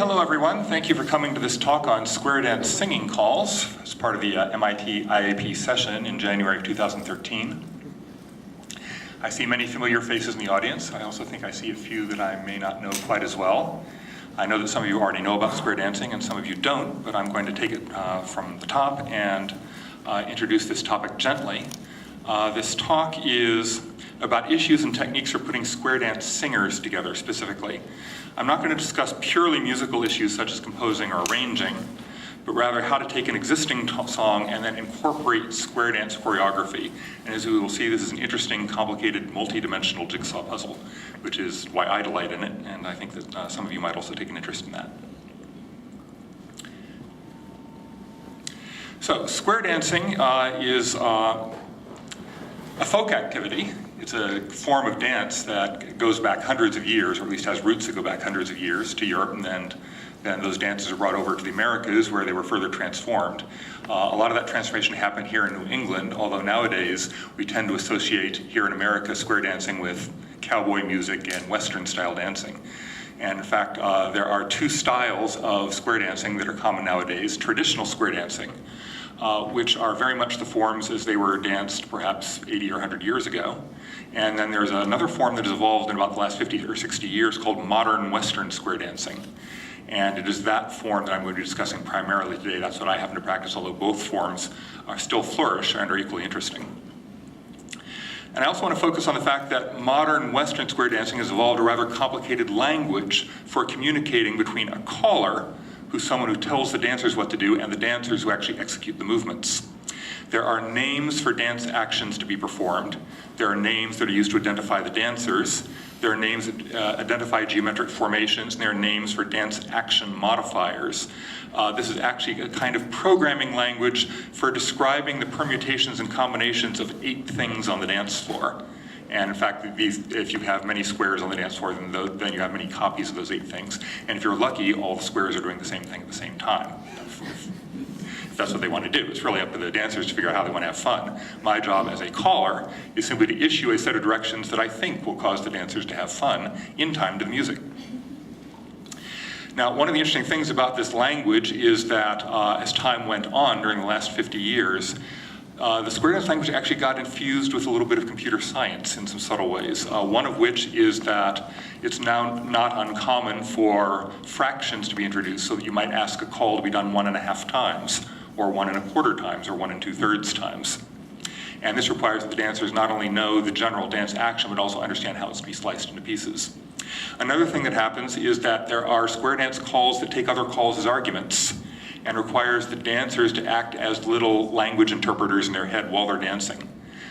hello everyone. Thank you for coming to this talk on square dance singing calls as part of the MIT IAP session in January of 2013. I see many familiar faces in the audience. I also think I see a few that I may not know quite as well. I know that some of you already know about square dancing and some of you don't, but I'm going to take it from the top and introduce this topic gently. This talk is about issues and techniques for putting square dance singers together specifically. I'm not going to discuss purely musical issues such as composing or arranging, but rather how to take an existing song and then incorporate square dance choreography. And as we will see, this is an interesting, complicated, multi-dimensional jigsaw puzzle, which is why I delight in it, and I think that some of you might also take an interest in that. So, square dancing is a folk activity. It's a form of dance that goes back hundreds of years, or at least has roots that go back hundreds of years to Europe, and then those dances are brought over to the Americas where they were further transformed. A lot of that transformation happened here in New England, although nowadays we tend to associate here in America square dancing with cowboy music and Western style dancing. And in fact, there are two styles of square dancing that are common nowadays: traditional square dancing, which are very much the forms as they were danced perhaps 80 or 100 years ago. And then there's another form that has evolved in about the last 50 or 60 years called modern Western square dancing. And it is that form that I'm going to be discussing primarily today. That's what I happen to practice, although both forms are still flourish and are equally interesting. And I also want to focus on the fact that modern Western square dancing has evolved a rather complicated language for communicating between a caller, who's someone who tells the dancers what to do, and the dancers who actually execute the movements. There are names for dance actions to be performed. There are names that are used to identify the dancers. There are names that identify geometric formations, and there are names for dance action modifiers. This is actually a kind of programming language for describing the permutations and combinations of 8 things on the dance floor. And in fact, if you have many squares on the dance floor, then you have many copies of those 8 things. And if you're lucky, all the squares are doing the same thing at the same time. If that's what they want to do. It's really up to the dancers to figure out how they want to have fun. My job as a caller is simply to issue a set of directions that I think will cause the dancers to have fun in time to the music. Now, one of the interesting things about this language is that as time went on during the last 50 years, the square dance language actually got infused with a little bit of computer science in some subtle ways. One of which is that it's now not uncommon for fractions to be introduced, so that you might ask a call to be done 1.5 times, or 1.25 times, or 1 2/3 times. And this requires that the dancers not only know the general dance action, but also understand how it's to be sliced into pieces. Another thing that happens is that there are square dance calls that take other calls as arguments, and requires the dancers to act as little language interpreters in their head while they're dancing.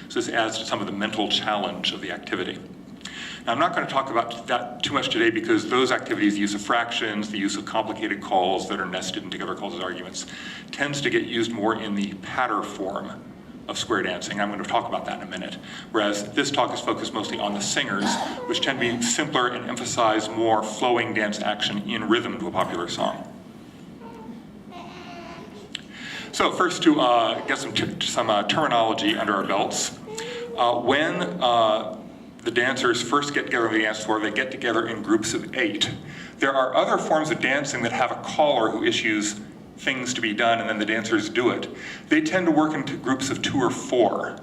So this adds to some of the mental challenge of the activity. Now, I'm not going to talk about that too much today because those activities, the use of fractions, the use of complicated calls that are nested into other calls as arguments, tends to get used more in the patter form of square dancing. I'm going to talk about that in a minute. Whereas this talk is focused mostly on the singers, which tend to be simpler and emphasize more flowing dance action in rhythm to a popular song. So first, to get some terminology under our belts. When the dancers first get together on the dance floor, they get together in groups of 8. There are other forms of dancing that have a caller who issues things to be done, and then the dancers do it. They tend to work into groups of 2 or 4.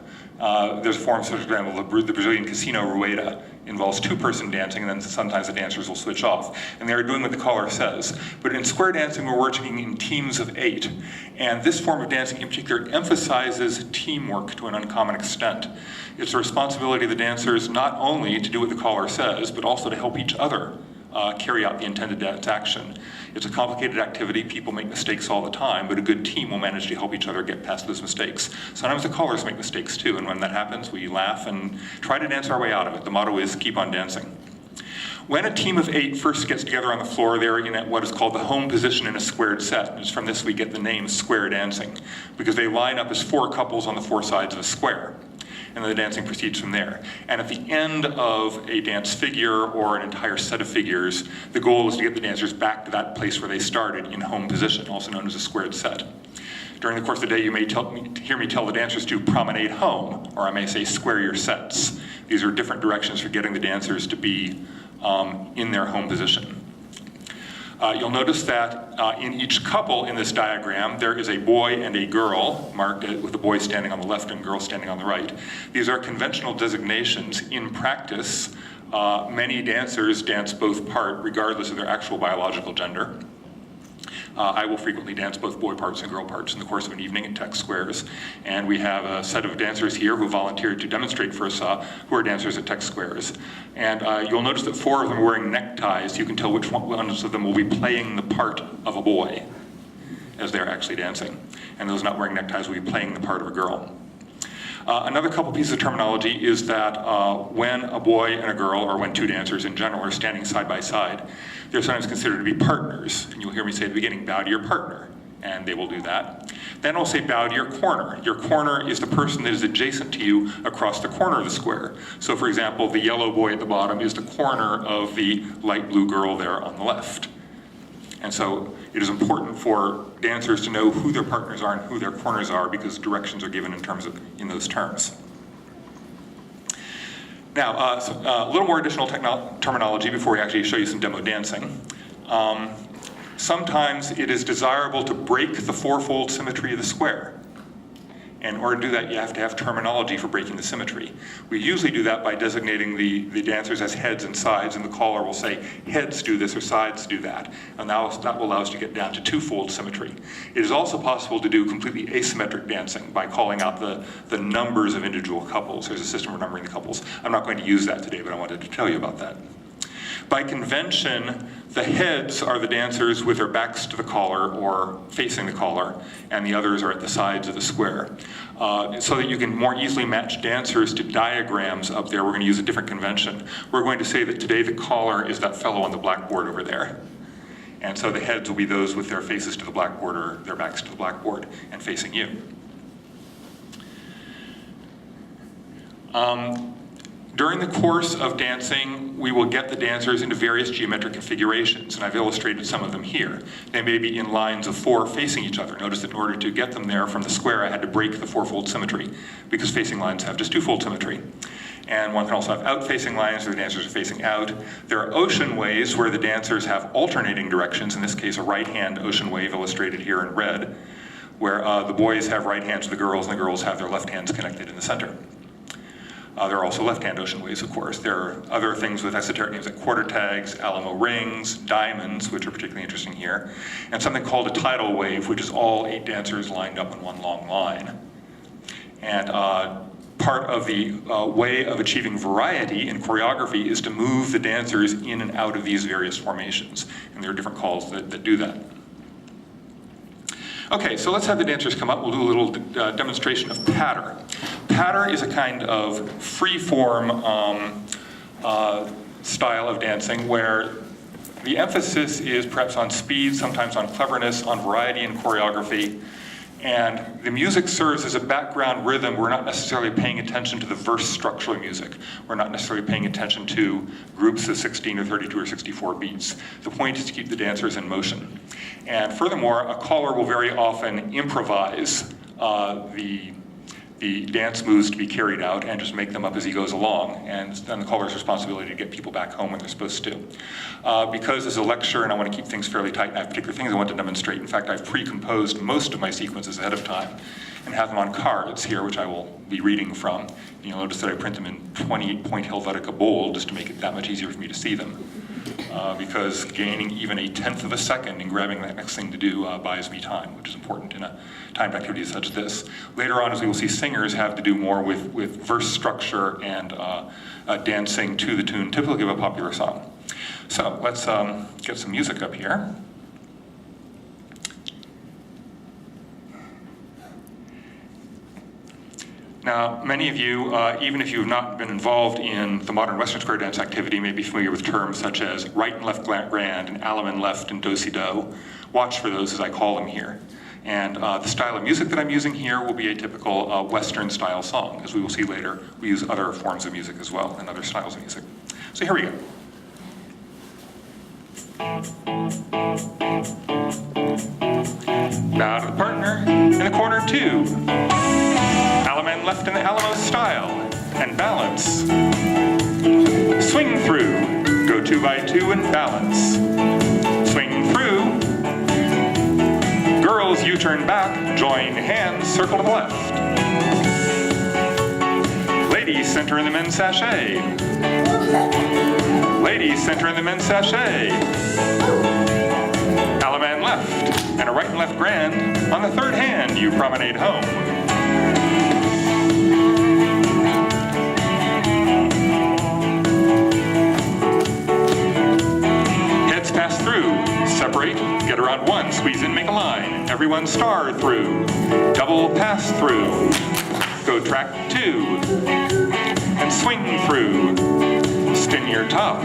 There's forms, for example, the Brazilian casino rueda involves 2-person dancing, and then sometimes the dancers will switch off. And they are doing what the caller says. But in square dancing, we're working in teams of 8. And this form of dancing in particular emphasizes teamwork to an uncommon extent. It's the responsibility of the dancers not only to do what the caller says, but also to help each other carry out the intended dance action. It's a complicated activity. People make mistakes all the time, but a good team will manage to help each other get past those mistakes. Sometimes the callers make mistakes too, and when that happens, we laugh and try to dance our way out of it. The motto is keep on dancing. When a team of 8 first gets together on the floor, they're in what is called the home position in a squared set. And from this we get the name square dancing, because they line up as 4 couples on the 4 sides of a square. And then the dancing proceeds from there. And at the end of a dance figure or an entire set of figures, the goal is to get the dancers back to that place where they started in home position, also known as a squared set. During the course of the day, you may hear me tell the dancers to promenade home, or I may say square your sets. These are different directions for getting the dancers to be in their home position. You'll notice that in each couple in this diagram, there is a boy and a girl, marked with the boy standing on the left and girl standing on the right. These are conventional designations. In practice, many dancers dance both parts, regardless of their actual biological gender. I will frequently dance both boy parts and girl parts in the course of an evening at Tech Squares. And we have a set of dancers here who volunteered to demonstrate for us who are dancers at Tech Squares. And you'll notice that 4 of them are wearing neckties. You can tell which ones of them will be playing the part of a boy as they're actually dancing. And those not wearing neckties will be playing the part of a girl. Another couple pieces of terminology is that when a boy and a girl, or when 2 dancers in general, are standing side by side, they're sometimes considered to be partners. And you'll hear me say at the beginning, bow to your partner, and they will do that. Then I'll say bow to your corner. Your corner is the person that is adjacent to you across the corner of the square. So for example, the yellow boy at the bottom is the corner of the light blue girl there on the left. And so it is important for dancers to know who their partners are and who their corners are, because directions are given in those terms. Now, a little more additional terminology before we actually show you some demo dancing. Sometimes it is desirable to break the fourfold symmetry of the square. And in order to do that, you have to have terminology for breaking the symmetry. We usually do that by designating the dancers as heads and sides, and the caller will say, heads do this or sides do that. And that will allow us to get down to twofold symmetry. It is also possible to do completely asymmetric dancing by calling out the numbers of individual couples. There's a system for numbering the couples. I'm not going to use that today, but I wanted to tell you about that. By convention, the heads are the dancers with their backs to the caller or facing the caller, and the others are at the sides of the square. So that you can more easily match dancers to diagrams up there, we're going to use a different convention. We're going to say that today the caller is that fellow on the blackboard over there. And so the heads will be those with their faces to the blackboard or their backs to the blackboard and facing you. During the course of dancing, we will get the dancers into various geometric configurations, and I've illustrated some of them here. They may be in lines of 4 facing each other. Notice that in order to get them there from the square, I had to break the fourfold symmetry, because facing lines have just twofold symmetry. And one can also have out-facing lines where the dancers are facing out. There are ocean waves where the dancers have alternating directions, in this case a right-hand ocean wave illustrated here in red, where the boys have right hands to the girls and the girls have their left hands connected in the center. There are also left-hand ocean waves, of course. There are other things with esoteric names like quarter tags, Alamo rings, diamonds, which are particularly interesting here, and something called a tidal wave, which is all 8 dancers lined up in one long line. And part of the way of achieving variety in choreography is to move the dancers in and out of these various formations, and there are different calls that do that. Okay, so let's have the dancers come up. We'll do a little demonstration of patter. Patter is a kind of free-form style of dancing where the emphasis is perhaps on speed, sometimes on cleverness, on variety in choreography. And the music serves as a background rhythm. We're not necessarily paying attention to the verse structural music. We're not necessarily paying attention to groups of 16 or 32 or 64 beats. The point is to keep the dancers in motion. And furthermore, a caller will very often improvise the dance moves to be carried out and just make them up as he goes along. And then the caller's responsibility to get people back home when they're supposed to. Because as a lecturer and I want to keep things fairly tight, and I have particular things I want to demonstrate. In fact, I've pre-composed most of my sequences ahead of time and have them on cards here, which I will be reading from. And you'll notice that I print them in 28-point Helvetica bold just to make it that much easier for me to see them. Because gaining even a tenth of a second and grabbing that next thing to do buys me time, which is important in a timed activity such as this. Later on, as we will see, singers have to do more with verse structure and dancing to the tune typically of a popular song. So let's get some music up here. Now, many of you, even if you have not been involved in the modern Western square dance activity, may be familiar with terms such as right and left grand and Alaman left and do-si-do. Watch for those as I call them here. And the style of music that I'm using here will be a typical Western style song. As we will see later, we use other forms of music as well and other styles of music. So here we go. Bow to the partner in the corner 2. Alaman left in the Alamo style, and balance. Swing through, go 2 by 2 and balance. Swing through. turn back, join hands, circle to the left. Ladies, center in the men's sachet. Ladies, center in the men's sachet. Alaman left, and a right and left grand. On the third hand, you promenade home. Heads pass through, separate, get around one, squeeze in, make a line. Everyone star through, double pass through. Go track 2, and swing through. Spin your top.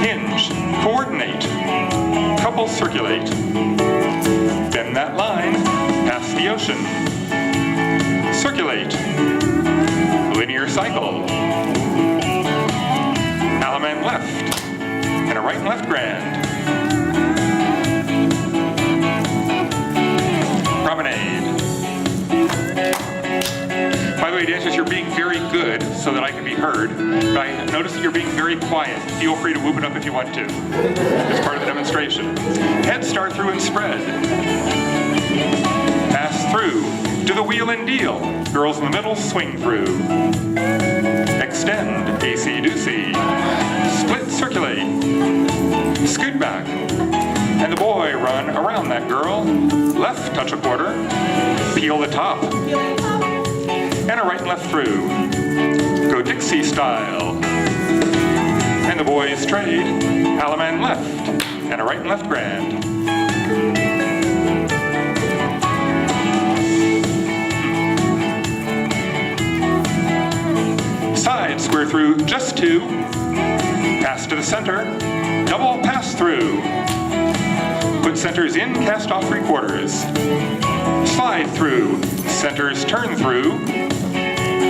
Hinge, coordinate, couple circulate. Bend that line, pass the ocean. Circulate, linear cycle. Alaman left, and a right and left grand. Promenade. By the way, dancers, you're being very good so that I can be heard, but I notice that you're being very quiet. Feel free to whoop it up if you want to. It's part of the demonstration. Head start through and spread. Pass through. Do the wheel and deal. Girls in the middle, swing through. Extend, AC-doocy. Split, circulate. Scoot back. And the boy run around that girl. Left, touch a quarter. Peel the top. And a right and left through. Go Dixie style. And the boys trade. Alaman left. And a right and left grand. Side square through, just 2. Pass to the center. Double pass through. Put centers in, cast off 3/4. Slide through. Centers turn through.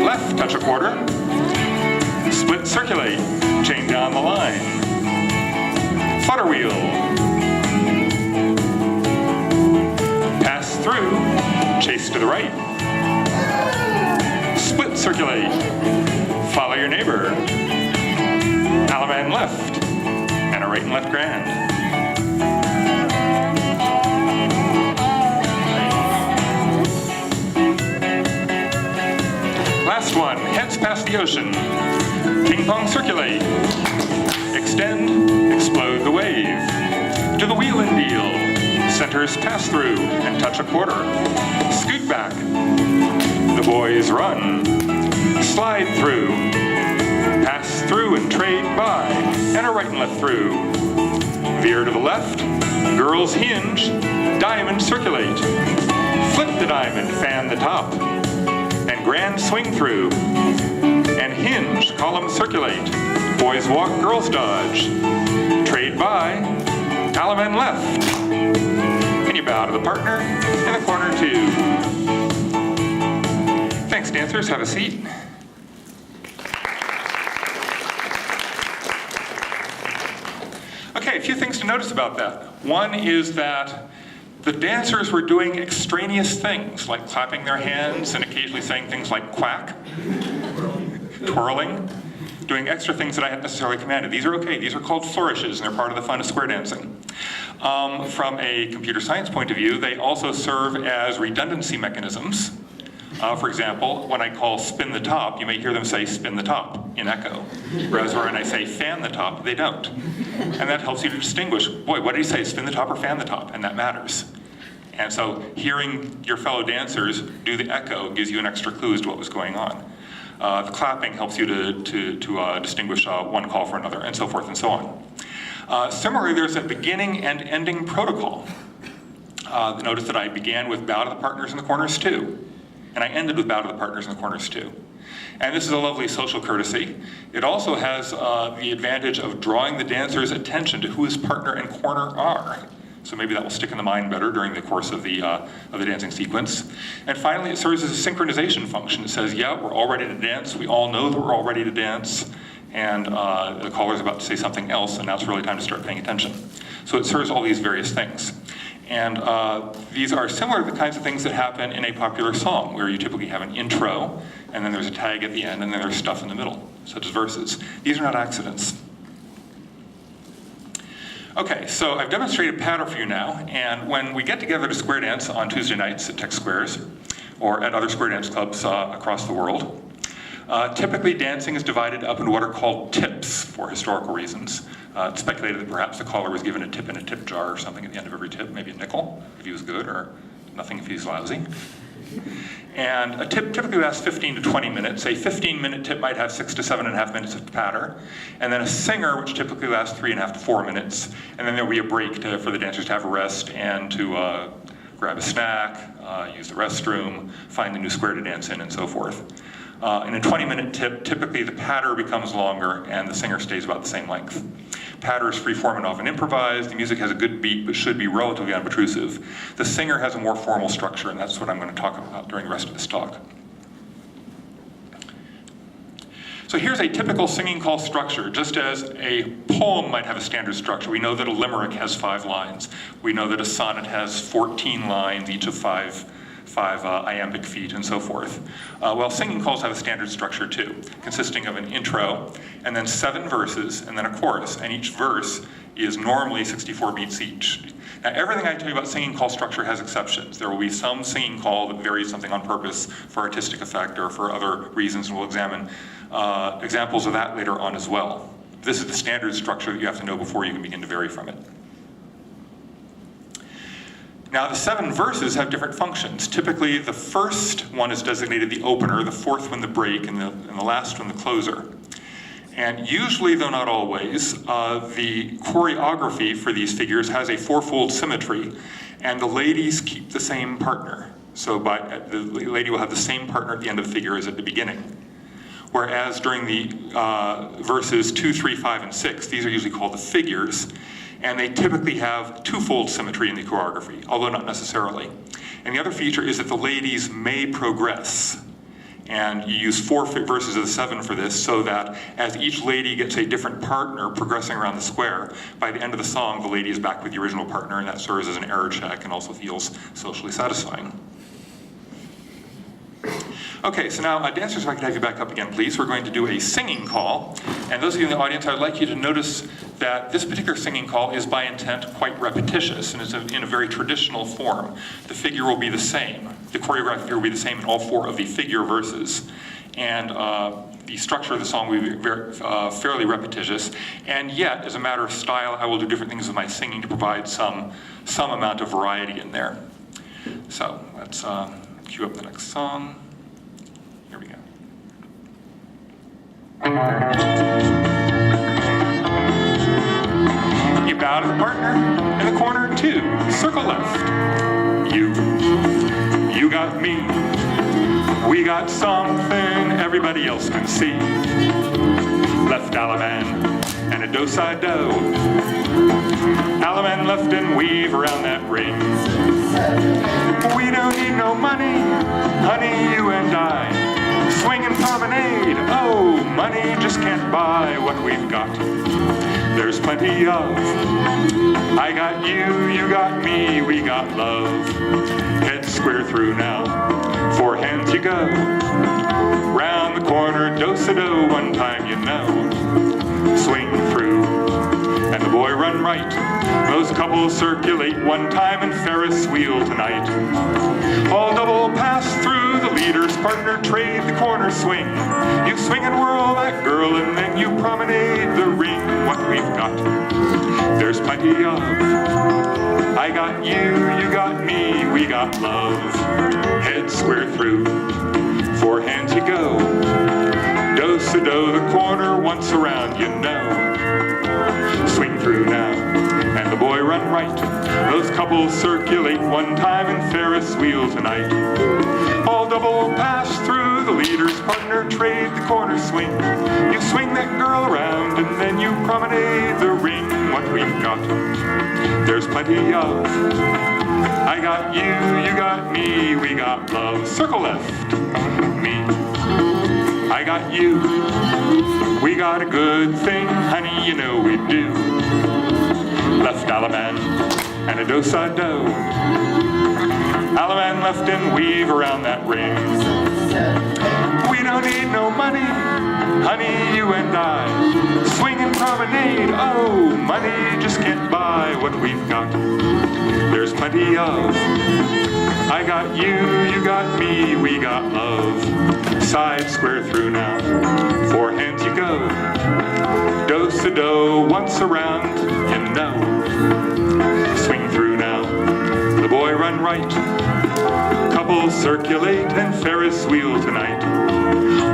Left, touch a quarter. Split, circulate. Chain down the line. Flutter wheel. Pass through. Chase to the right. Split, circulate. Follow your neighbor. Alaman left. And a right and left grand. Last one, heads past the ocean. Ping pong circulate. Extend, explode the wave. Do the wheel and deal. Centers pass through and touch a quarter. Scoot back. The boys run. Slide through. Pass through and trade by. And a right and left through. Veer to the left. Girls hinge. Diamond circulate. Flip the diamond, fan the top. And grand swing through. And hinge, column circulate. Boys walk, girls dodge. Trade by. Alaman left. And you bow to the partner in the corner 2. Thanks, dancers. Have a seat. Okay, a few things to notice about that. One is that the dancers were doing extraneous things, like clapping their hands and occasionally saying things like quack, twirling, doing extra things that I hadn't necessarily commanded. These are okay. These are called flourishes, and they're part of the fun of square dancing. From a computer science point of view, they also serve as redundancy mechanisms. For example, when I call spin the top, you may hear them say spin the top in echo. Whereas when I say fan the top, they don't. And that helps you to distinguish, boy, what did he say, spin the top or fan the top? And that matters. And so hearing your fellow dancers do the echo gives you an extra clue as to what was going on. The clapping helps you to distinguish one call from another, and so forth and so on. Similarly, there's a beginning and ending protocol. Notice that I began with bow to the partners in the corners 2. And I ended with bow to the partners in the corners 2. And this is a lovely social courtesy. It also has the advantage of drawing the dancer's attention to who his partner and corner are. So maybe that will stick in the mind better during the course of the dancing sequence. And finally, it serves as a synchronization function. It says, yeah, we're all ready to dance. We all know that we're all ready to dance. And the caller's about to say something else, and now it's really time to start paying attention. So it serves all these various things. And these are similar to the kinds of things that happen in a popular song, where you typically have an intro, and then there's a tag at the end, and then there's stuff in the middle, such as verses. These are not accidents. Okay, so I've demonstrated patter for you now, and when we get together to square dance on Tuesday nights at Tech Squares, or at other square dance clubs across the world, typically dancing is divided up into what are called tips for historical reasons. It's speculated that perhaps the caller was given a tip in a tip jar or something at the end of every tip, maybe a nickel if he was good, or nothing if he's lousy. And a tip typically lasts 15 to 20 minutes. A 15-minute tip might have 6 to 7.5 minutes of patter. And then a singer, which typically lasts 3.5 to 4 minutes. And then there'll be a break for the dancers to have a rest and to grab a snack, use the restroom, find a new square to dance in, and so forth. In a 20-minute tip, typically the patter becomes longer and the singer stays about the same length. Patter is free-form and often improvised. The music has a good beat, but should be relatively unobtrusive. The singer has a more formal structure, and that's what I'm going to talk about during the rest of this talk. So here's a typical singing call structure. Just as a poem might have a standard structure, we know that a limerick has 5 lines. We know that a sonnet has 14 lines, each of five iambic feet, and so forth. Well, singing calls have a standard structure too, consisting of an intro, and then 7 verses, and then a chorus, and each verse is normally 64 beats each. Now, everything I tell you about singing call structure has exceptions. There will be some singing call that varies something on purpose for artistic effect or for other reasons, and we'll examine examples of that later on as well. This is the standard structure that you have to know before you can begin to vary from it. Now, the 7 verses have different functions. Typically, the first one is designated the opener, the fourth one the break, and the last one the closer. And usually, though not always, the choreography for these figures has a 4-fold symmetry, and the ladies keep the same partner. So the lady will have the same partner at the end of the figure as at the beginning. Whereas during the verses 2, 3, 5, and 6, these are usually called the figures, and they typically have 2-fold symmetry in the choreography, although not necessarily. And the other feature is that the ladies may progress. And you use 4 verses of the 7 for this, so that as each lady gets a different partner progressing around the square, by the end of the song, the lady is back with the original partner, and that serves as an error check and also feels socially satisfying. Okay, so now dancers, if I could have you back up again, please. We're going to do a singing call. And those of you in the audience, I'd like you to notice that this particular singing call is by intent quite repetitious, and it's in a very traditional form. The figure will be the same. The choreographed figure will be the same in all 4 of the figure verses. And the structure of the song will be fairly repetitious. And yet, as a matter of style, I will do different things with my singing to provide some amount of variety in there. So let's cue up the next song. Here we go. You bow to the partner in the corner 2, circle left. You got me, we got something everybody else can see. Left Alaman and a do-side-do. Alaman left and weave around that ring. We don't need no money, honey, you and I. Swing and promenade, oh, money just can't buy what we've got. There's plenty of, I got you, you got me, we got love. Head square through now, 4 hands you go. Round the corner, do-sa-do, one time you know. Swing through, and the boy run right. Those couples circulate one time in Ferris wheel tonight. All double pass through, the leader's partner trade the corner swing. You swing and whirl that girl and then you promenade the ring. What we've got, there's plenty of. I got you, you got me, we got love. Head square through, 4 hands you go. Do-sa-do, the corner once around, you know. Swing through now, and the boy run right. Those couples circulate one time in Ferris wheel tonight. All double pass through, the leader's partner trade the corner swing. You swing that girl around and then you promenade the ring. What we've got, there's plenty of. I got you, you got me, we got love. Circle left, me. I got you, we got a good thing, honey, you know we do. Left Alaman and a do-side-do. Alaman left and weave around that ring. We We don't need no money, honey, you and I. Swing and promenade, oh, money just can't buy what we've got. There's plenty of. I got you, you got me, we got love. Side square through now, four hands you go. Do-si-do, once around, you know. Swing through now, the boy run right. Couples circulate and Ferris wheel tonight.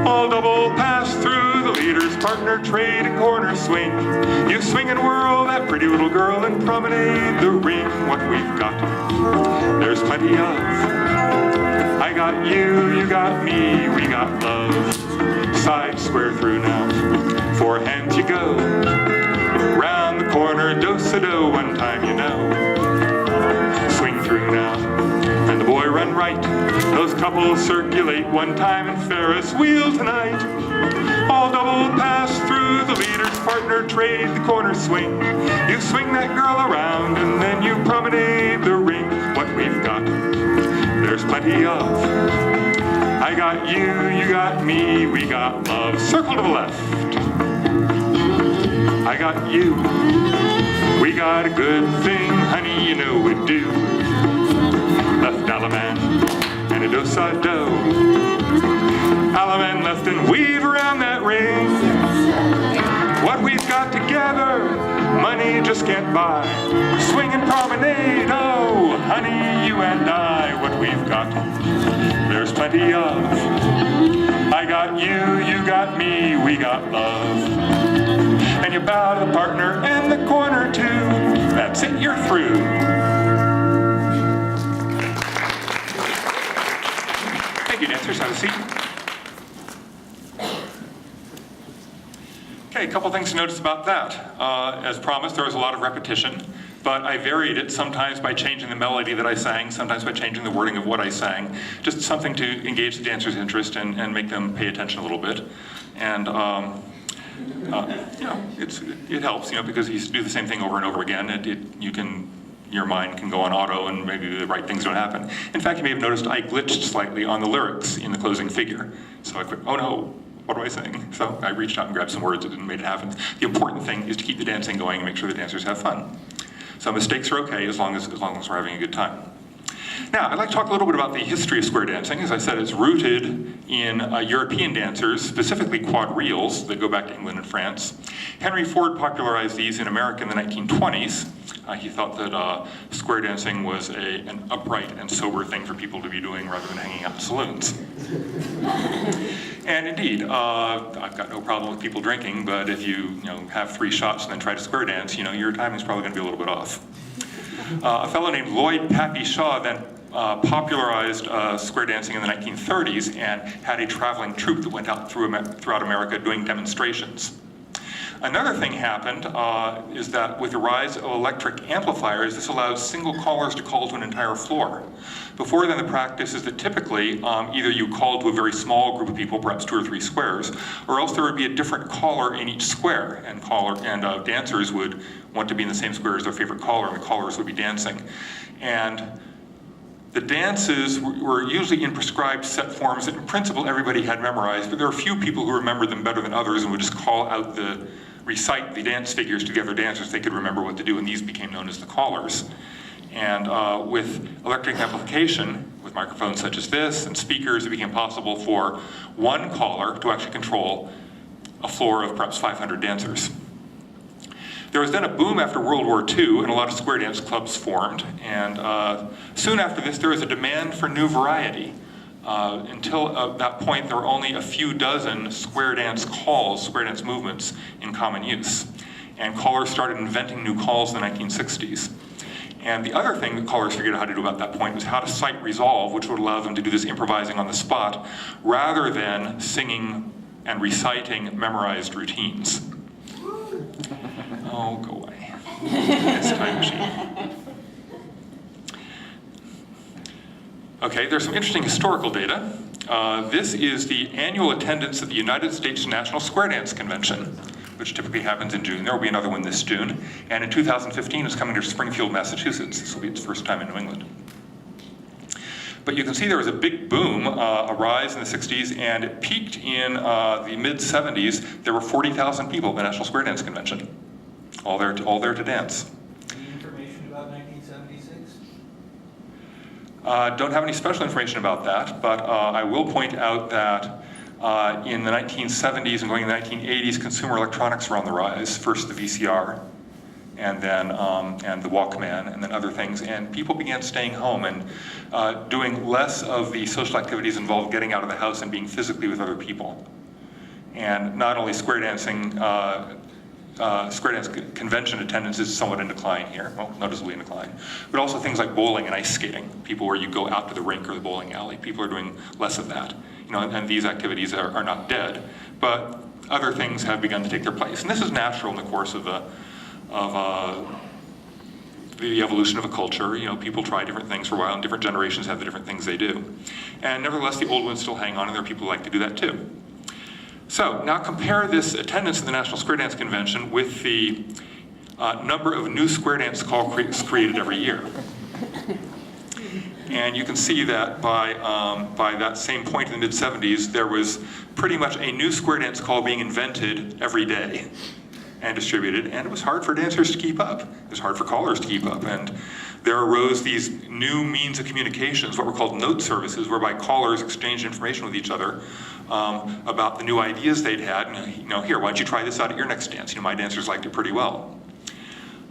All double pass through, the leader's partner trade and corner swing. You swing and whirl that pretty little girl and promenade the ring. What we've got, there's plenty of. I got you, you got me, we got love. Side square through now, four hands you go. Round the corner, do-si-do, one time you know. Swing through now, and the boy run right. Those couples circulate one time in Ferris wheel tonight. All double pass through, the leader's partner trade the corner swing. You swing that girl around and then you promenade the ring. What we've got, there's plenty of. I got you, you got me, we got love. Circle to the left. I got you, we got a good thing, honey, you know we do. Left Alaman and a do-si-do. Alaman left and weave around that ring. What we've got together, money just can't buy. Swing and promenade, oh, honey, you and I. What we've got, there's plenty of. I got you, you got me, we got love. And you bow to the partner and the corner too. That's it, you're through. Thank you, dancers. Have a seat. Okay, a couple things to notice about that. As promised, there was a lot of repetition, but I varied it sometimes by changing the melody that I sang, sometimes by changing the wording of what I sang. Just something to engage the dancers' interest and make them pay attention a little bit. And you know, it helps, you know, because you do the same thing over and over again. Your mind can go on auto and maybe the right things don't happen. In fact, you may have noticed I glitched slightly on the lyrics in the closing figure. So I quit, oh no, what do I sing? So I reached out and grabbed some words and made it happen. The important thing is to keep the dancing going and make sure the dancers have fun. So mistakes are okay as long as we're having a good time. Now, I'd like to talk a little bit about the history of square dancing. As I said, it's rooted in European dancers, specifically quadrilles that go back to England and France. Henry Ford popularized these in America in the 1920s. He thought that square dancing was an upright and sober thing for people to be doing rather than hanging out in saloons. And indeed, I've got no problem with people drinking, but if you have 3 shots and then try to square dance, your timing's probably going to be a little bit off. A fellow named Lloyd Pappy Shaw then popularized square dancing in the 1930s and had a traveling troupe that went out throughout America doing demonstrations. Another thing happened is that with the rise of electric amplifiers, this allows single callers to call to an entire floor. Before then, the practice is that typically either you call to a very small group of people, perhaps 2 or 3 squares, or else there would be a different caller in each square, and dancers would want to be in the same square as their favorite caller, and the callers would be dancing. And the dances were usually in prescribed set forms that in principle everybody had memorized, but there were a few people who remembered them better than others and would just recite the dance figures to the other dancers. They could remember what to do, and these became known as the callers. And with electric amplification, with microphones such as this and speakers, it became possible for one caller to actually control a floor of perhaps 500 dancers. There was then a boom after World War II, and a lot of square dance clubs formed. And soon after this, there was a demand for new variety. Until that point, there were only a few dozen square dance calls, square dance movements in common use. And callers started inventing new calls in the 1960s. And the other thing that callers figured out how to do about that point was how to sight resolve, which would allow them to do this improvising on the spot, rather than singing and reciting memorized routines. Oh, go away. This time machine. Okay, there's some interesting historical data. This is the annual attendance at the United States National Square Dance Convention, which typically happens in June. There will be another one this June. And in 2015, it's coming to Springfield, Massachusetts. This will be its first time in New England. But you can see there was a big boom, a rise in the 60s, and it peaked in the mid-70s. There were 40,000 people at the National Square Dance Convention, all there to dance. Any information about 1976? Don't have any special information about that, but I will point out that in the 1970s and going into the 1980s, consumer electronics were on the rise. First the VCR, and then and the Walkman, and then other things. And people began staying home and doing less of the social activities involved getting out of the house and being physically with other people. And not only square dancing, square dance convention attendance is somewhat in decline here, well, noticeably in decline, but also things like bowling and ice skating, people where you go out to the rink or the bowling alley. People are doing less of that. You know, and these activities are not dead, but other things have begun to take their place. And this is natural in the course of the evolution of a culture. You know, people try different things for a while, and different generations have the different things they do. And nevertheless, the old ones still hang on, and there are people who like to do that too. So now compare this attendance at the National Square Dance Convention with the number of new square dance calls created every year. And you can see that by that same point in the mid-70s, there was pretty much a new square dance call being invented every day and distributed, and it was hard for dancers to keep up. It was hard for callers to keep up, and there arose these new means of communications, what were called note services, whereby callers exchanged information with each other about the new ideas they'd had. And, you know, here, why don't you try this out at your next dance? You know, my dancers liked it pretty well.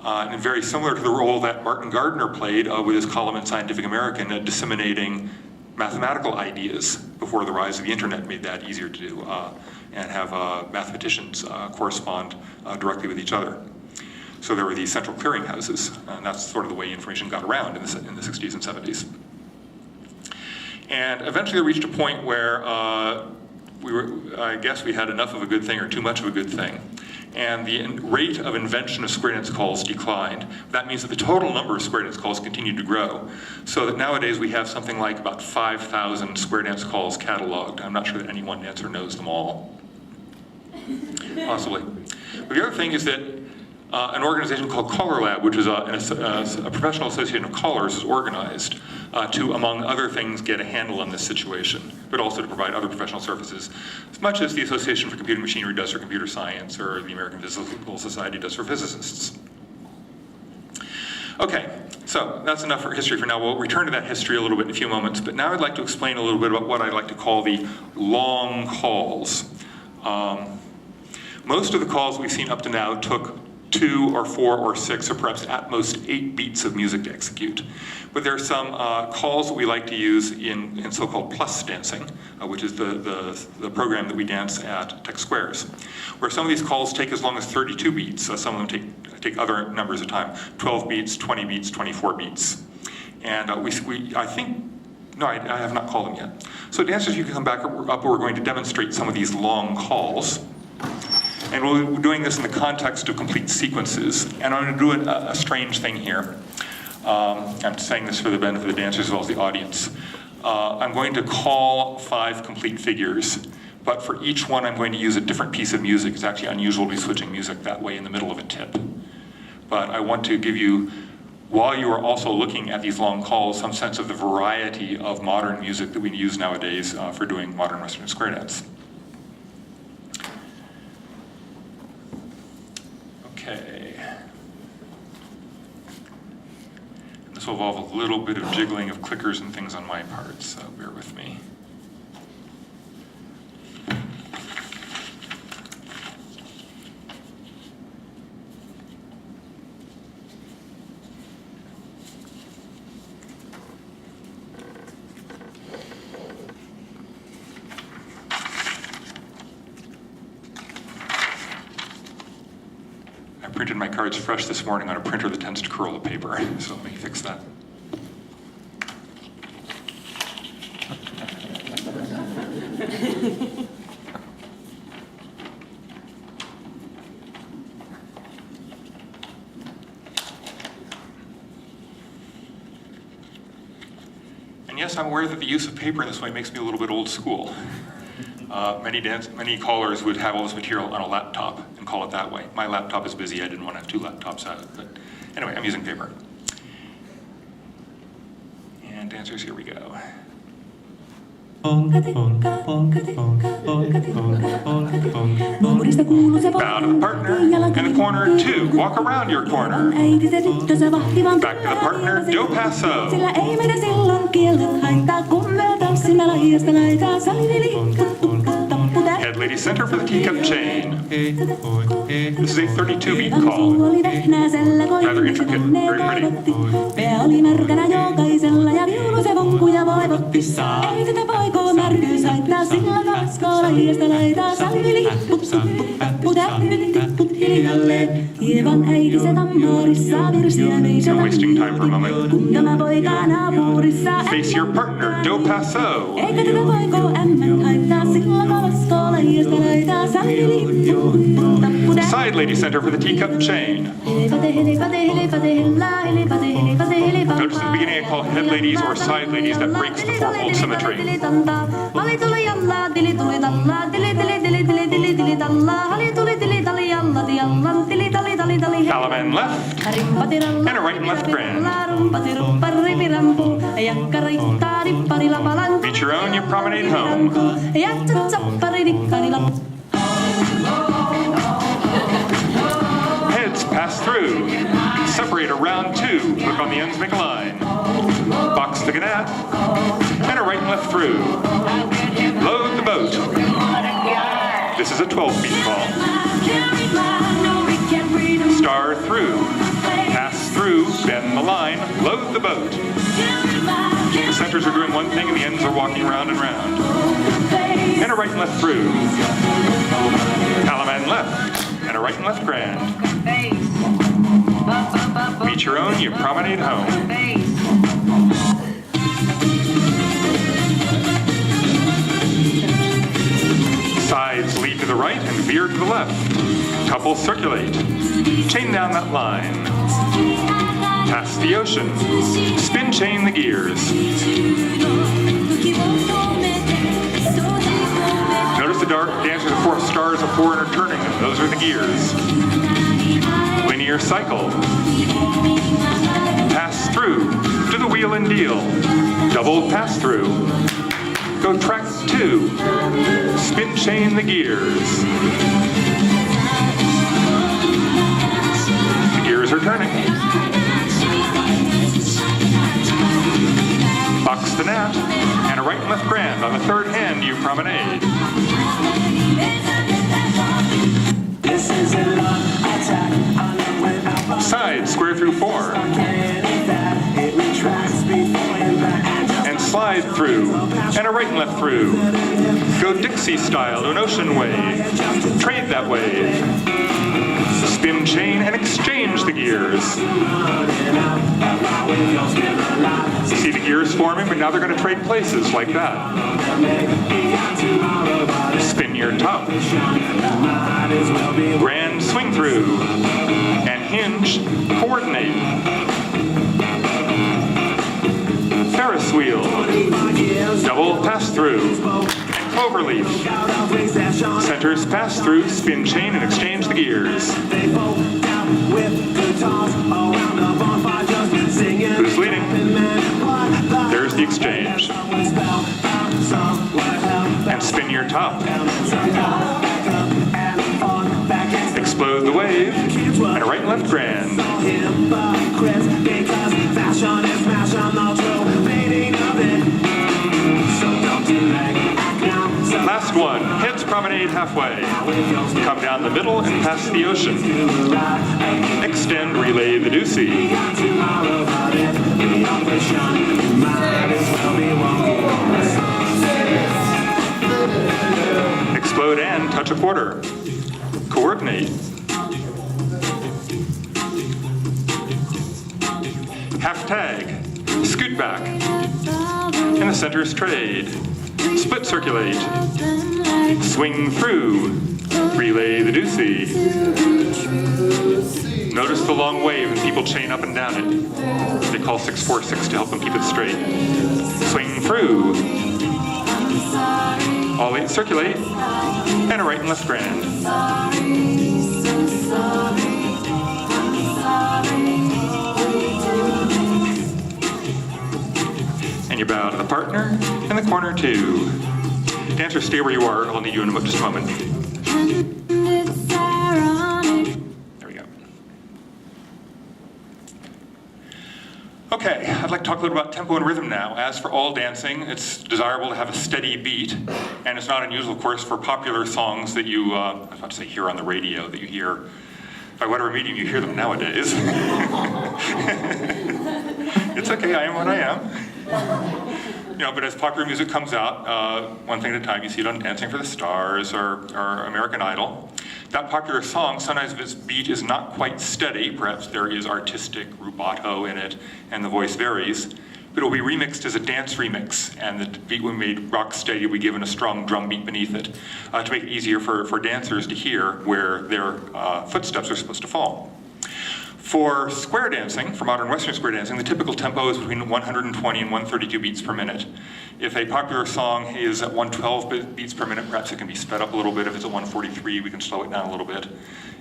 And very similar to the role that Martin Gardner played with his column in Scientific American, disseminating mathematical ideas before the rise of the internet made that easier to do, and have mathematicians correspond directly with each other. So there were these central clearinghouses, and that's sort of the way information got around in the 60s and 70s. And eventually it reached a point where I guess we had enough of a good thing or too much of a good thing. And the rate of invention of square dance calls declined. That means that the total number of square dance calls continued to grow. So that nowadays we have something like about 5,000 square dance calls cataloged. I'm not sure that any one dancer knows them all. Possibly. But the other thing is that an organization called Caller Lab, which is a professional association of callers, is organized to, among other things, get a handle on this situation, but also to provide other professional services, as much as the Association for Computer Machinery does for computer science, or the American Physical Society does for physicists. Okay, so that's enough for history for now. We'll return to that history a little bit in a few moments, but now I'd like to explain a little bit about what I'd like to call the long calls. Most of the calls we've seen up to now took 2 or 4 or 6 or perhaps at most 8 beats of music to execute. But there are some calls that we like to use in so-called plus dancing, which is the program that we dance at Tech Squares, where some of these calls take as long as 32 beats. Some of them take other numbers of time, 12 beats, 20 beats, 24 beats. And I think, no, I have not called them yet. So dancers, you can come back up, we're going to demonstrate some of these long calls. And we'll be doing this in the context of complete sequences. And I'm going to do a strange thing here. I'm saying this for the benefit of the dancers as well as the audience. I'm going to call 5 complete figures, but for each one I'm going to use a different piece of music. It's actually unusual to be switching music that way in the middle of a tip. But I want to give you, while you are also looking at these long calls, some sense of the variety of modern music that we use nowadays for doing modern Western square dance. Okay. This will involve a little bit of jiggling of clickers and things on my part, so bear with me. I printed my cards fresh this morning on a printer that tends to curl the paper, so let me fix that. And yes, I'm aware that the use of paper in this way makes me a little bit old school. Many callers would have all this material on a laptop and call it that way. My laptop is busy, I didn't want to have 2 laptops out, but anyway, I'm using paper. And dancers, here we go. Bow to the partner, in the corner 2, walk around your corner. Back to the partner, do passo. Head lady center for the teacup chain. This is a 32 beat call. Rather intricate, very pretty. No wasting time for a moment. Face your partner, do passo. Side lady center for the teacup chain. Notice at the beginning I call head ladies or side ladies, that breaks the fourfold symmetry. Alaman left, and a right and left grand. Beat your own, you promenade home. Heads pass through. Separate around 2. Look on the ends, make a line. Box the ganat, and a right and left through. Load the boat. This is a 12-beat call. Star through. Pass through, bend the line, load the boat. The centers are doing one thing and the ends are walking round and round. And a right and left through. Alaman left, and a right and left grand. Beat your own, you promenade home. Sides lead to the right and veer to the left. Couples circulate. Chain down that line. Pass the ocean. Spin chain the gears. Notice the dark dancers of 4 stars of 4 and are turning them. Those are the gears. Linear cycle. Pass through to the wheel and deal. Double pass through. Go track 2. Spin chain the gears. The gears are turning. Box the gnat, and a right and left grand. On the third hand, you promenade. Side, square through 4. And slide through, and a right and left through. Go Dixie style to an ocean wave. Trade that wave. Spin chain and exchange the gears. See the gears forming, but now they're going to trade places like that. Spin your top. Grand swing through. And hinge, coordinate. Ferris wheel. Double pass through. Cloverleaf. Centers pass through, spin chain, and exchange the gears. Who's leading? There's the exchange. And spin your top. Explode the wave, and a right and left grand. Last one, heads promenade halfway. Come down the middle and pass the ocean. Extend, relay the deucey. Explode and touch a quarter. Coordinate. Half tag. Scoot back. In the centers trade. Split circulate. Swing through. Relay the deucey. Notice the long wave and people chain up and down it. They call 646 to help them keep it straight. Swing through. All 8 circulate. And a right and left grand. partner in the corner 2. Dancer, stay where you are. I'll need you in just a moment. There we go. Okay, I'd like to talk a little about tempo and rhythm now. As for all dancing, it's desirable to have a steady beat, and it's not unusual, of course, for popular songs that you, I was about to say hear on the radio, that you hear by whatever medium you hear them nowadays. It's okay, I am what I am. You know, but as popular music comes out, one thing at a time, you see it on Dancing for the Stars or American Idol. That popular song, sometimes its beat is not quite steady. Perhaps there is artistic rubato in it, and the voice varies. But it will be remixed as a dance remix, and the beat will be made rock steady. We given a strong drum beat beneath it to make it easier for dancers to hear where their footsteps are supposed to fall. For square dancing, for modern Western square dancing, the typical tempo is between 120 and 132 beats per minute. If a popular song is at 112 beats per minute, perhaps it can be sped up a little bit. If it's at 143, we can slow it down a little bit.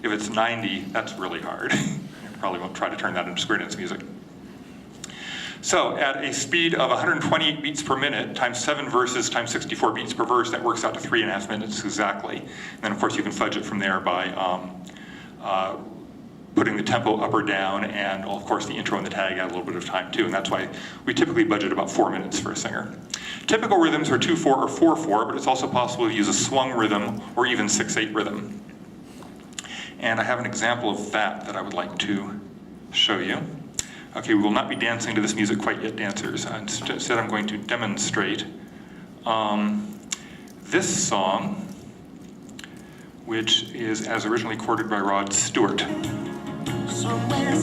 If it's 90, that's really hard. Probably won't try to turn that into square dance music. So at a speed of 128 beats per minute, times 7 verses, times 64 beats per verse, that works out to 3.5 minutes exactly. And then of course you can fudge it from there by putting the tempo up or down, and of course the intro and the tag add a little bit of time too, and that's why we typically budget about 4 minutes for a singer. Typical rhythms are 2/4 or 4/4, but it's also possible to use a swung rhythm or even 6/8 rhythm. And I have an example of that I would like to show you. Okay, we will not be dancing to this music quite yet, dancers. Instead, I'm going to demonstrate this song, which is as originally recorded by Rod Stewart. Somewhere,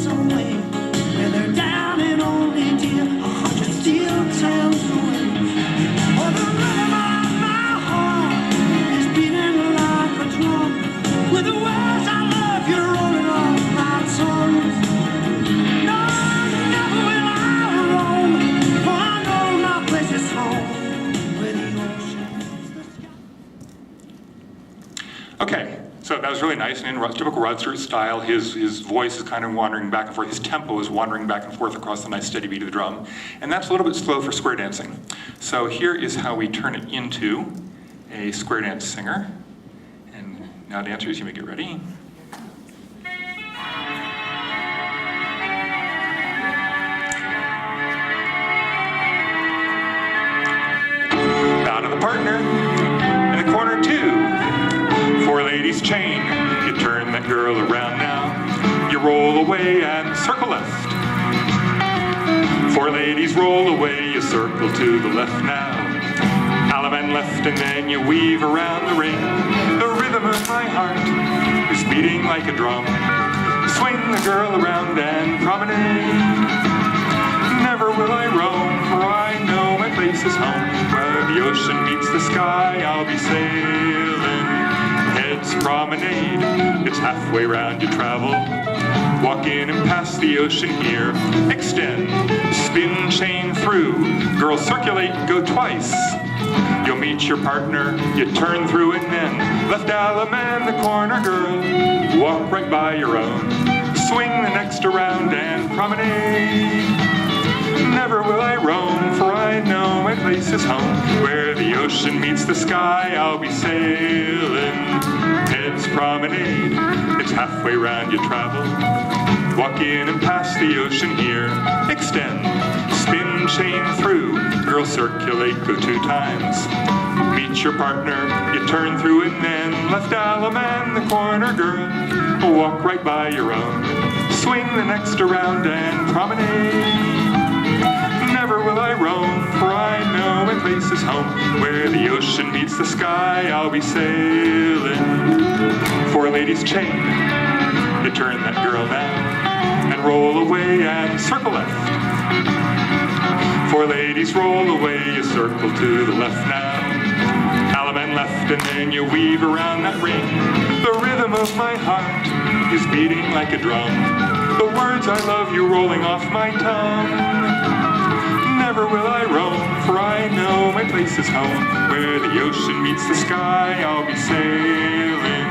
where they're down and only dear 100 steel towns away. Oh, the rhythm of my heart is beating like a drum. With the words I love you rolling off my tongue. No, never will I roam, for I know my place is home, where the ocean meets the sky. Okay. So that was really nice, and in typical Rod Stewart style, his voice is kind of wandering back and forth. His tempo is wandering back and forth across the nice steady beat of the drum. And that's a little bit slow for square dancing. So here is how we turn it into a square dance singer. And now dancers, you may get ready. Bow to the partner in the corner 2. 4 ladies chain, you turn that girl around now. You roll away and circle left. 4 ladies roll away, you circle to the left now. Allemande left and then you weave around the ring. The rhythm of my heart is beating like a drum. Swing the girl around and promenade. Never will I roam, for I know my place is home. Where the ocean meets the sky, I'll be sailing. Heads promenade, it's halfway round you travel. Walk in and pass the ocean here. Extend, spin, chain through. Girl, circulate, go twice. You'll meet your partner, you turn through and then left Allemande, the corner girl. Walk right by your own. Swing the next around and promenade. Never will I roam, for I know my place is home. Where the ocean meets the sky, I'll be sailing. Heads promenade, it's halfway round you travel. Walk in and pass the ocean here. Extend, spin, chain through. Girl, circulate, go 2 times. Meet your partner, you turn through and then left Allemande, the corner girl. Walk right by your own. Swing the next around and promenade. Never will I roam, for I know my place is home. Where the ocean meets the sky, I'll be sailing. 4 ladies chain, you turn that girl now, and roll away and circle left. 4 ladies roll away, you circle to the left now. Allemande left and then you weave around that ring. The rhythm of my heart is beating like a drum. The words I love you rolling off my tongue. Never will I roam, for I know my place is home. Where the ocean meets the sky, I'll be sailing.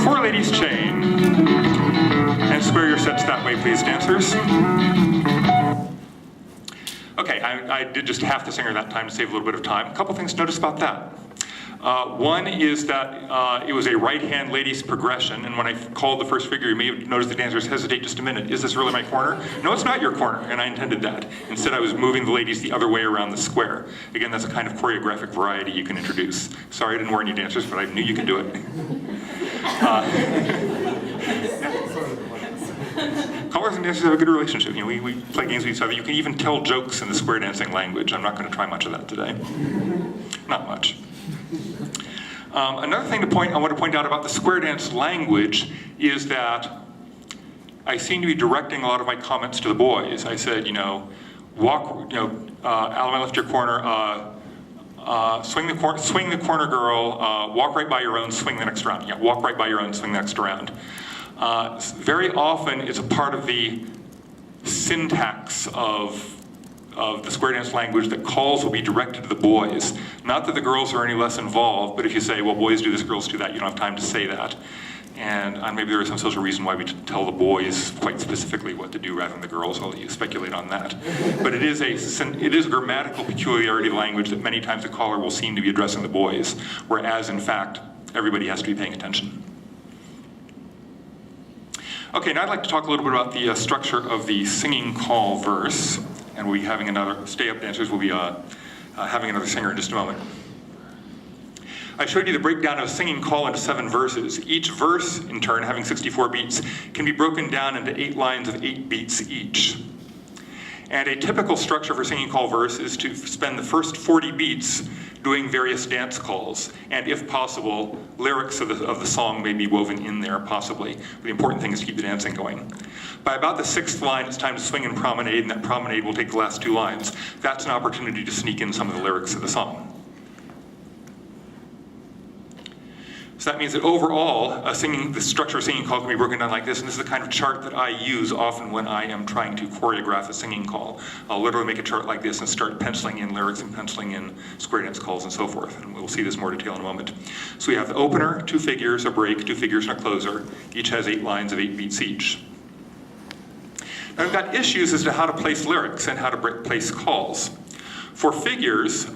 4 ladies chain. And square your sets that way, please, dancers. Okay, I did just half the singer that time to save a little bit of time. A couple things to notice about that. One is that it was a right-hand ladies progression, and when I called the first figure, you may have noticed the dancers hesitate just a minute. Is this really my corner? No, it's not your corner, and I intended that. Instead, I was moving the ladies the other way around the square. Again, that's a kind of choreographic variety you can introduce. Sorry I didn't warn you dancers, but I knew you could do it. Callers and dancers have a good relationship. You know, we play games with each other. You can even tell jokes in the square dancing language. I'm not going to try much of that today. Not much. Another thing I want to point out about the square dance language is that I seem to be directing a lot of my comments to the boys. I said, you know, walk, you know, Alan, left your corner, swing the corner, girl, walk right by your own, swing the next round. Yeah, walk right by your own, swing the next round. Very often it's a part of the syntax of the square dance language that calls will be directed to the boys. Not that the girls are any less involved, but if you say, well, boys do this, girls do that, you don't have time to say that. And maybe there is some social reason why we tell the boys quite specifically what to do rather than the girls. I'll let you speculate on that. But it is a grammatical peculiarity of language that many times the caller will seem to be addressing the boys, whereas in fact, everybody has to be paying attention. Okay, now I'd like to talk a little bit about the structure of the singing call verse. And we'll be having another, stay-up dancers will be having another singer in just a moment. I showed you the breakdown of a singing call into 7 verses. Each verse, in turn, having 64 beats, can be broken down into 8 lines of 8 beats each. And a typical structure for singing call verse is to spend the first 40 beats doing various dance calls, and if possible, lyrics of the song may be woven in there, possibly. But the important thing is to keep the dancing going. By about the 6th line, it's time to swing and promenade, and that promenade will take the last 2 lines. That's an opportunity to sneak in some of the lyrics of the song. So that means that overall, the structure of singing call can be broken down like this, and this is the kind of chart that I use often when I am trying to choreograph a singing call. I'll literally make a chart like this and start penciling in lyrics and penciling in square dance calls and so forth, and we'll see this in more detail in a moment. So we have the opener, 2 figures, a break, 2 figures, and a closer. Each has 8 lines of 8 beats each. Now we've got issues as to how to place lyrics and how to place calls. For figures,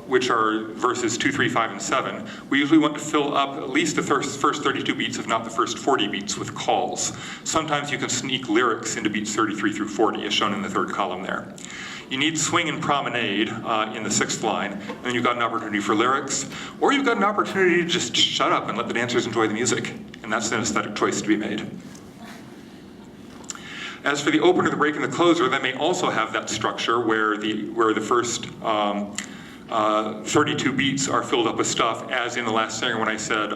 which are verses 2, 3, 5, and 7, we usually want to fill up at least the first 32 beats, if not the first 40 beats, with calls. Sometimes you can sneak lyrics into beats 33 through 40, as shown in the 3rd column there. You need swing and promenade in the 6th line, and then you've got an opportunity for lyrics, or you've got an opportunity to just shut up and let the dancers enjoy the music, and that's an aesthetic choice to be made. As for the opener, the break, and the closer, they may also have that structure where the first 32 beats are filled up with stuff, as in the last singer when I said,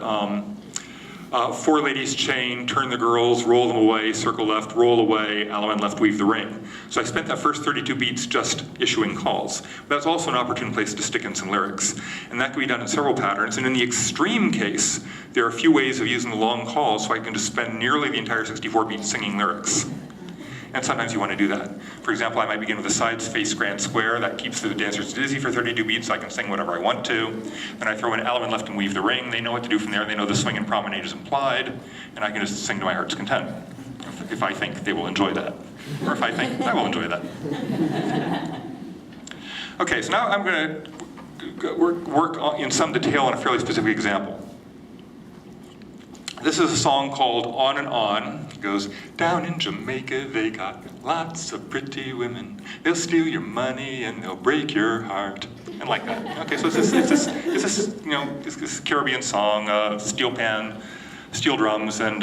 4 ladies chain, turn the girls, roll them away, circle left, roll away, element left, weave the ring. So I spent that first 32 beats just issuing calls. But that's also an opportune place to stick in some lyrics. And that can be done in several patterns. And in the extreme case, there are a few ways of using the long calls, so I can just spend nearly the entire 64 beats singing lyrics. And sometimes you want to do that. For example, I might begin with a sides face grand square. That keeps the dancers dizzy for 32 beats, so I can sing whatever I want to. Then I throw in element left and weave the ring. They know what to do from there. They know the swing and promenade is implied, and I can just sing to my heart's content, if I think they will enjoy that, or if I think I will enjoy that. Okay, so now I'm going to work in some detail on a fairly specific example. This is a song called On and On. It goes, down in Jamaica they got lots of pretty women. They'll steal your money and they'll break your heart. And like that. Okay, so it's this Caribbean song, steel pan, steel drums, and